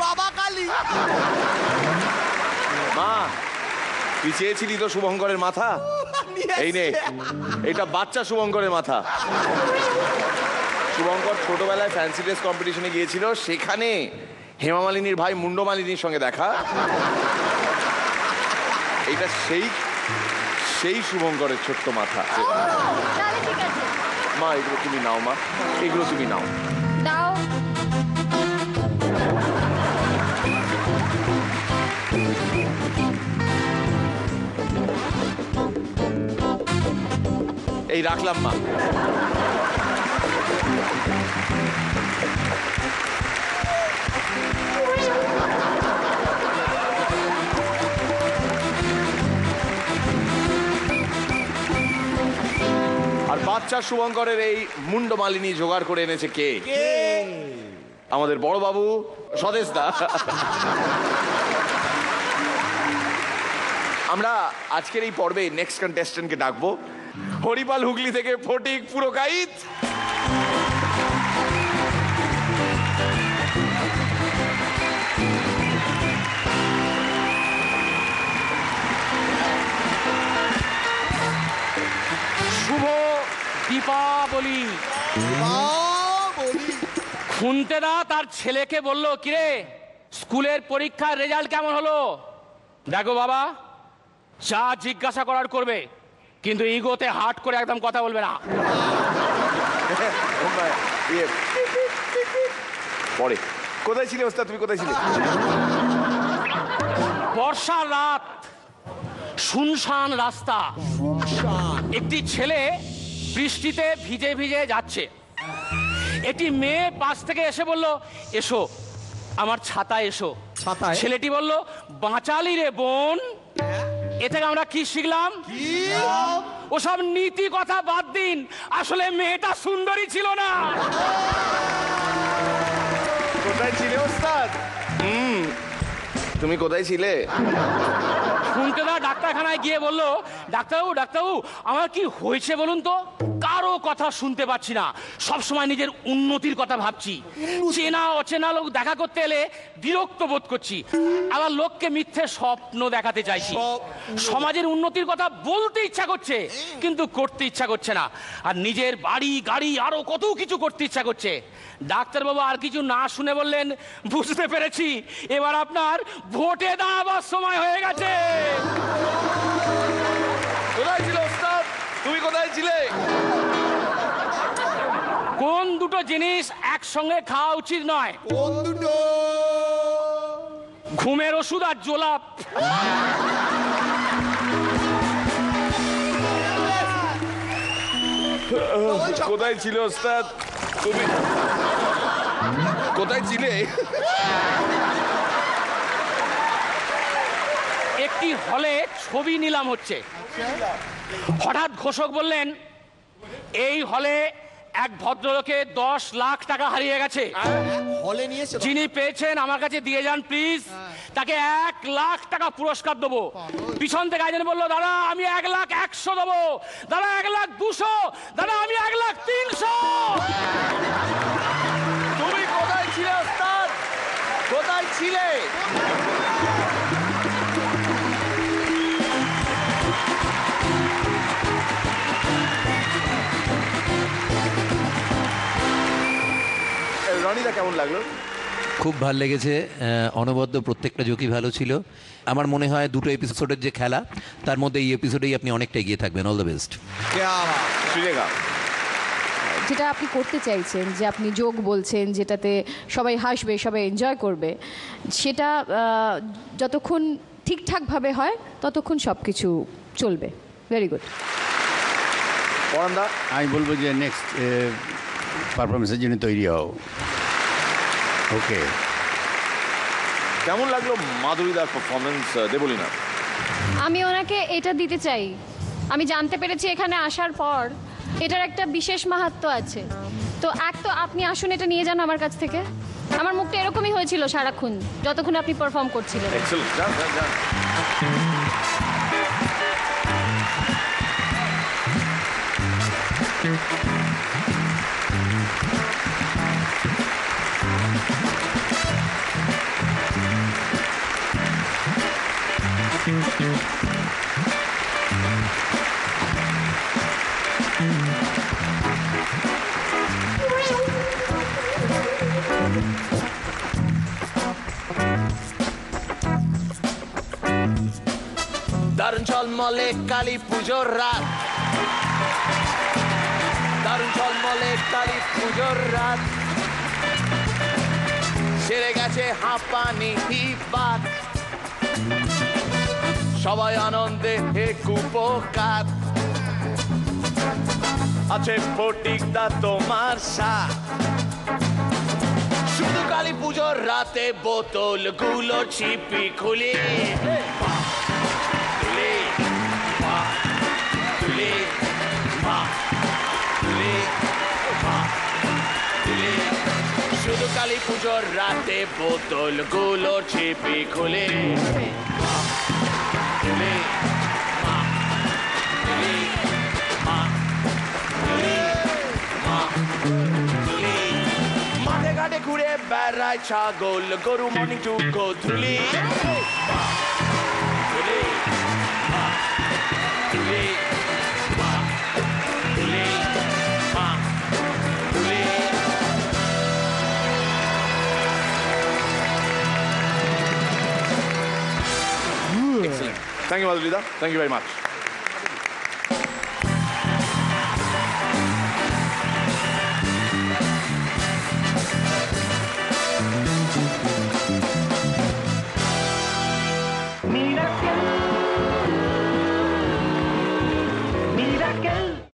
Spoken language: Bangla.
বাবা কালী। মা, তুই চেয়েছিলি তো শুভঙ্করের মাথা, এই নে, এটা বাচ্চা শুভঙ্করের মাথা। শুভঙ্কর ছোটবেলায় ফ্যান্সি ড্রেস কম্পিটিশনে গিয়েছিল, সেখানে হেমা মালিনীর ভাই মুন্ডো মালিনীর সঙ্গে দেখা। এটা সেই শুভঙ্করের ছোট্ট মাথা। মা, এগুলো তুমি নাও, মা এগুলো তুমি নাও। দাও। এই রাখলাম মা। আর বাচ্চা শুভঙ্করের এই মুন্ড মালিনী জোগাড় করে এনেছে কে? আমাদের বড় বাবু স্বদেশ দা। আমরা আজকের এই পর্বে নেক্সট কন্টেস্টেন্টকে ডাকবো। হরিপাল হুগলি থেকে ফটিক পুরকাইত। শুভ দীপাবলি। খুনতেদা তার ছেলেকে বলল, কিরে স্কুলের পরীক্ষার রেজাল্ট কেমন হলো? দেখো বাবা, যা জিজ্ঞাসা করার করবে, কিন্তু ইগোতে হার্ট করে একদম কথা বলবে না। পরে কোথায় ছিলে ওস্তাদ, তুমি কোথায় ছিলে? বর্ষার রাত, শুনশান রাস্তা, একটি ছেলে বৃষ্টিতে ভিজে ভিজে যাচ্ছে। একটি মেয়ে পাশ থেকে এসে বলল, এসো আমার ছাতা এসো। ছেলেটি বলল, বাঁচালি রে বোন। এ থেকে আমরা কি শিখলাম? ওসব নীতি কথা বাদ দিন, আসলে মেয়েটা সুন্দরী ছিল না। কোথায় ছিলে ওস্তাদ? তুমি কোথায় ছিলে? খুনতেদা ডাক্তারখানায় গিয়ে বলল, ডাক্তারবাবু আমার কি হয়েছে বলুন তো? কারো কথা শুনতে পাচ্ছি না, সবসময় নিজের উন্নতির কথা ভাবছি। চেনা অচেনা লোক দেখা করতে এলে বিরক্ত বোধ করছি, আবার লোককে মিথ্যে স্বপ্ন দেখাতে চাইছি। সমাজের উন্নতির কথা বলতে ইচ্ছা করছে, কিন্তু করতে ইচ্ছা করছে না। আর নিজের বাড়ি গাড়ি আরো কত কিছু করতে ইচ্ছা করছে। ডাক্তারবাবু আর কিছু না শুনে বললেন, বুঝতে পেরেছি, এবার আপনার ভোটে দাঁড়াবার সময় হয়ে গেছে। কোথায় ছিল ওস্তাদ? তুমি কোথায় ছিলে? কোন দুটো জিনিস একসঙ্গে খাওয়া উচিত নয়? কোন দুটো? ঘুমের ওষুধ আর জোলাপ। কোথায় ছিল ওস্তাদ? তুমি কোথায় ছিলে? একটি হলে ছবি নিলাম হচ্ছে, হঠাৎ ঘোষক বললেন, এই হলে এক ভদ্রলোকে 10 লাখ টাকা হারিয়ে গেছে। হলে নিয়েছে, যিনি পেয়েছেন আমার কাছে দিয়ে যান প্লিজ, তাকে 1 লাখ টাকা পুরস্কার দেবো। পিছন থেকে একজন বললো, দাদা আমি 1,01,000 দেবো, দাদা 1,02,000, দাদা আমি 1,03,000। তুমি কোথায় ছিলে ওস্তাদ? কোথায় ছিলে? রনিদা, কেমন লাগলো? খুব ভালো লেগেছে, অনবদ্য প্রত্যেকটা জোকই ভালো ছিল। আমার মনে হয় দুটো এপিসোডের যে খেলা, তার মধ্যে এই এপিসোডেই আপনি অনেকটা এগিয়ে থাকবেন। All the best. যেটা আপনি করতে চাইছেন, যে আপনি জোক বলছেন যেটাতে সবাই হাসবে, সবাই এনজয় করবে, সেটা যতক্ষণ ঠিকঠাকভাবে হয় ততক্ষণ সব কিছু চলবে। Very good. আমি বলবো যে নেক্সট পারফরমেন্সের জন্য তৈরি হও। ওকে, কেমন লাগলো মাধুরীদার পারফরমেন্স? দেবলীনা, আমি ওনাকে এটা দিতে চাই, আমি জানতে পেরেছি এখানে আসার পর এটার একটা বিশেষ মাহাত্ম্য আছে। তো তো আপনি আসুন, এটা নিয়ে যান আমার কাছ থেকে। আমার মুখটা এরকমই হয়েছিল সারাক্ষণ যতক্ষণ আপনি পারফর্ম করছিলেন। এক্সেলেন্ট, যান যান যান। ঝলমলে কালী পুজোর রাত, দারুণ ঝলমলে কালী পুজোর রাত, সেরে গেছে হাঁপানি হিবাত, সবাই আনন্দে হে কুপকাত, আছে ফটিকদা তোমার সাথ। শুধু কালী পুজোর রাতে বোতল গুলো ছিপি খুলি, তুলে তুলে তুলে তুলে, শুধু কালী পুজোর রাতে বোতল গুলো ছিপি খুলে, তুলে মাঠে ঘাটে ঘুরে বেড়ায় ছাগল গরু, morning to Godhuli, Excellent. Thank you, Madhurida. Thank you very much.